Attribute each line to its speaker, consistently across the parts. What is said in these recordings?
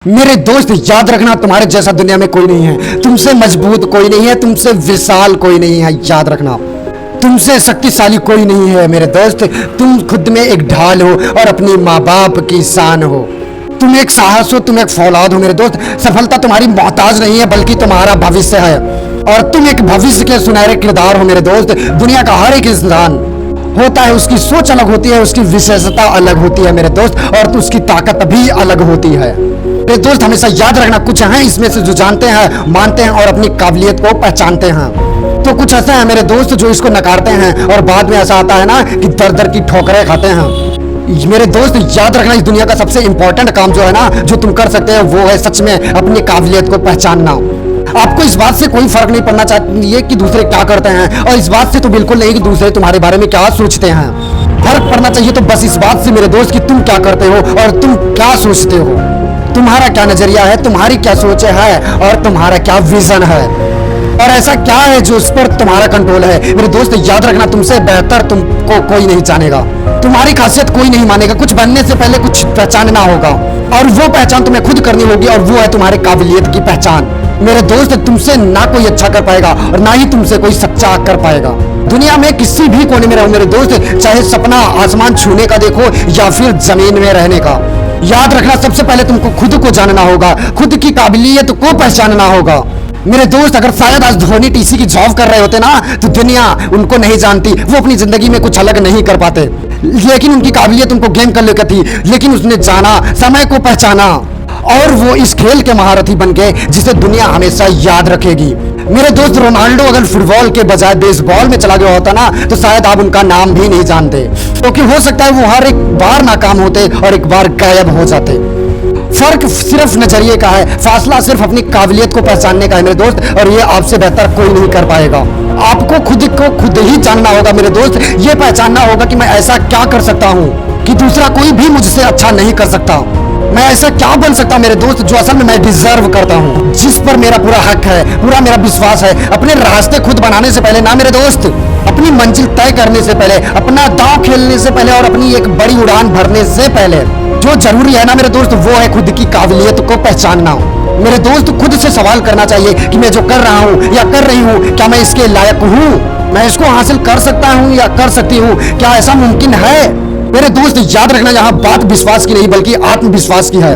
Speaker 1: मेरे दोस्त याद रखना, तुम्हारे जैसा दुनिया में कोई नहीं है। तुमसे मजबूत कोई नहीं है, तुमसे विशाल कोई नहीं है। याद रखना, तुमसे शक्तिशाली कोई नहीं है मेरे दोस्त। तुम खुद में एक ढाल हो और अपनी माँ बाप की शान हो। तुम एक साहस हो, तुम एक फौलाद हो मेरे दोस्त। सफलता तुम्हारी मोहताज नहीं है बल्कि तुम्हारा भविष्य है, और तुम एक भविष्य के सुनहरे किरदार हो मेरे दोस्त। दुनिया का हर एक इंसान होता है, उसकी सोच अलग होती है, उसकी विशेषता अलग होती है मेरे दोस्त, और उसकी ताकत भी अलग होती है मेरे दोस्त। हमेशा याद रखना, कुछ हैं इसमें से जो जानते हैं, मानते हैं और अपनी काबिलियत को पहचानते हैं, तो कुछ ऐसे हैं मेरे दोस्त जो इसको नकारते हैं, और बाद में ऐसा आता है ना कि दर दर की ठोकरें खाते हैं। मेरे दोस्त याद रखना, इस दुनिया का सबसे इंपॉर्टेंट काम जो है ना, जो तुम कर सकते हैं, वो है सच में अपनी काबिलियत को पहचानना। आपको इस बात से कोई फर्क नहीं पड़ना चाहिए कि दूसरे क्या करते हैं, और इस बात से तो बिल्कुल नहीं कि दूसरे तुम्हारे बारे में क्या सोचते हैं। फर्क पड़ना चाहिए तो बस इस बात से मेरे दोस्त कि तुम क्या करते हो और तुम क्या सोचते हो, तुम्हारा क्या नजरिया है, तुम्हारी क्या सोच है, और तुम्हारा क्या विजन है, और ऐसा क्या है जो उस पर तुम्हारा कंट्रोल है। मेरे दोस्त याद रखना, तुमसे बेहतर तुमको कोई नहीं जानेगा, तुम्हारी खासियत कोई नहीं मानेगा। कुछ बनने से पहले कुछ पहचानना होगा, और वो पहचान तुम्हें खुद करनी होगी, और वो है तुम्हारी काबिलियत की पहचान। मेरे दोस्त, तुमसे ना कोई अच्छा कर पाएगा और ना ही तुमसे कोई सच्चा कर पाएगा। दुनिया में किसी भी कोने में रहो मेरे दोस्त, चाहे सपना आसमान छूने का देखो या फिर जमीन में रहने का, याद रखना सबसे पहले तुमको खुद को जानना होगा, खुद की काबिलियत को पहचानना होगा मेरे दोस्त। अगर शायद आज धोनी टीसी की जॉब कर रहे होते ना, तो दुनिया उनको नहीं जानती, वो अपनी जिंदगी में कुछ अलग नहीं कर पाते, लेकिन उनकी काबिलियत उनको गेम कर लेकर थी, लेकिन उसने जाना, समय को पहचाना, और वो इस खेल के महारथी बन गए जिसे दुनिया हमेशा याद रखेगी मेरे दोस्त। रोनाल्डो अगर फुटबॉल के बजाय बेसबॉल में चला गया होता ना, तो शायद आप उनका नाम भी नहीं जानते, क्योंकि हो सकता है वो हर एक बार नाकाम होते और एक बार गायब हो जाते। फर्क सिर्फ नजरिए का है, फासला सिर्फ अपनी काबिलियत को पहचानने का है मेरे दोस्त, और ये आपसे बेहतर कोई नहीं कर पाएगा। आपको खुद को खुद ही जानना होगा मेरे दोस्त, ये पहचानना होगा कि मैं ऐसा क्या कर सकता हूँ कि दूसरा कोई भी मुझसे अच्छा नहीं कर सकता। मैं ऐसा क्या बन सकता हूं मेरे दोस्त जो असल में मैं डिजर्व करता हूं, जिस पर मेरा पूरा हक है, पूरा मेरा विश्वास है। अपने रास्ते खुद बनाने से पहले ना मेरे दोस्त, अपनी मंजिल तय करने से पहले, अपना दांव खेलने से पहले, और अपनी एक बड़ी उड़ान भरने से पहले, जो जरूरी है ना मेरे दोस्त, वो है खुद की काबिलियत को पहचानना मेरे दोस्त। खुद से सवाल करना चाहिए कि मैं जो कर रहा हूँ या कर रही हूँ, क्या मैं इसके लायक हूँ, मैं इसको हासिल कर सकता हूँ या कर सकती हूँ, क्या ऐसा मुमकिन है मेरे दोस्त। याद रखना, यहाँ बात विश्वास की नहीं बल्कि आत्मविश्वास की है,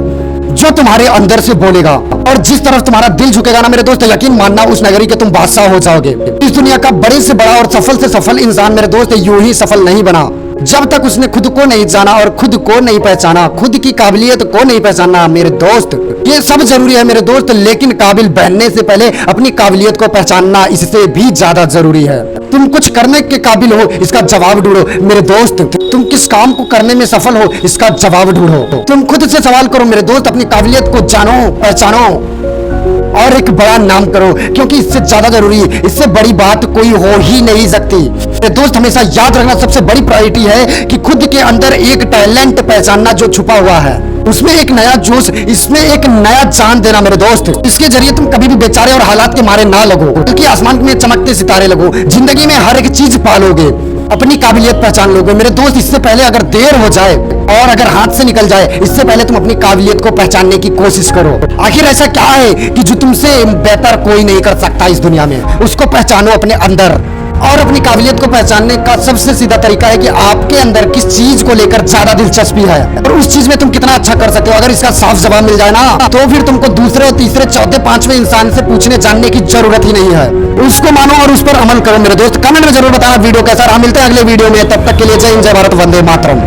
Speaker 1: जो तुम्हारे अंदर से बोलेगा, और जिस तरफ तुम्हारा दिल झुकेगा ना मेरे दोस्त, यकीन मानना उस नगरी के तुम बादशाह हो जाओगे। इस दुनिया का बड़े से बड़ा और सफल से सफल इंसान मेरे दोस्त यूं ही सफल नहीं बना जब तक उसने खुद को नहीं जाना और खुद को नहीं पहचाना, खुद की काबिलियत को नहीं पहचाना मेरे दोस्त। ये सब जरूरी है मेरे दोस्त, लेकिन काबिल बनने से पहले अपनी काबिलियत को पहचानना इससे भी ज्यादा जरूरी है। तुम कुछ करने के काबिल हो, इसका जवाब ढूंढो मेरे दोस्त। तुम किस काम को करने में सफल हो, इसका जवाब ढूंढो। तुम खुद से सवाल करो मेरे दोस्त, अपनी काबिलियत को जानो, पहचानो, और एक बड़ा नाम करो, क्योंकि इससे ज्यादा जरूरी, इससे बड़ी बात कोई हो ही नहीं सकती मेरे दोस्त। हमेशा याद रखना, सबसे बड़ी प्रायोरिटी है कि खुद के अंदर एक टैलेंट पहचानना जो छुपा हुआ है, उसमें एक नया जोश, इसमें एक नया जान देना मेरे दोस्त। इसके जरिए तुम कभी भी बेचारे और हालात के मारे ना लगो, बल्कि आसमान में चमकते सितारे लगो, जिंदगी में हर एक चीज पालोगे, अपनी काबिलियत पहचान लोगे मेरे दोस्त। इससे पहले अगर देर हो जाए और अगर हाथ से निकल जाए, इससे पहले तुम अपनी काबिलियत को पहचानने की कोशिश करो। आखिर ऐसा क्या है कि जो तुमसे बेहतर कोई नहीं कर सकता इस दुनिया में, उसको पहचानो अपने अंदर। और अपनी काबिलियत को पहचानने का सबसे सीधा तरीका है कि आपके अंदर किस चीज को लेकर ज्यादा दिलचस्पी है, और उस चीज में तुम कितना अच्छा कर सकते हो। अगर इसका साफ जवाब मिल जाए ना, तो फिर तुमको दूसरे, तीसरे, चौथे, पांचवें इंसान से पूछने जानने की जरूरत ही नहीं है। उसको मानो और उस पर अमल करो मेरे दोस्त। कमेंट में जरूर बताना वीडियो कैसा रहा। मिलते हैं अगले वीडियो में, तब तक के लिए जय हिंद, जय भारत, वंदे मातरम।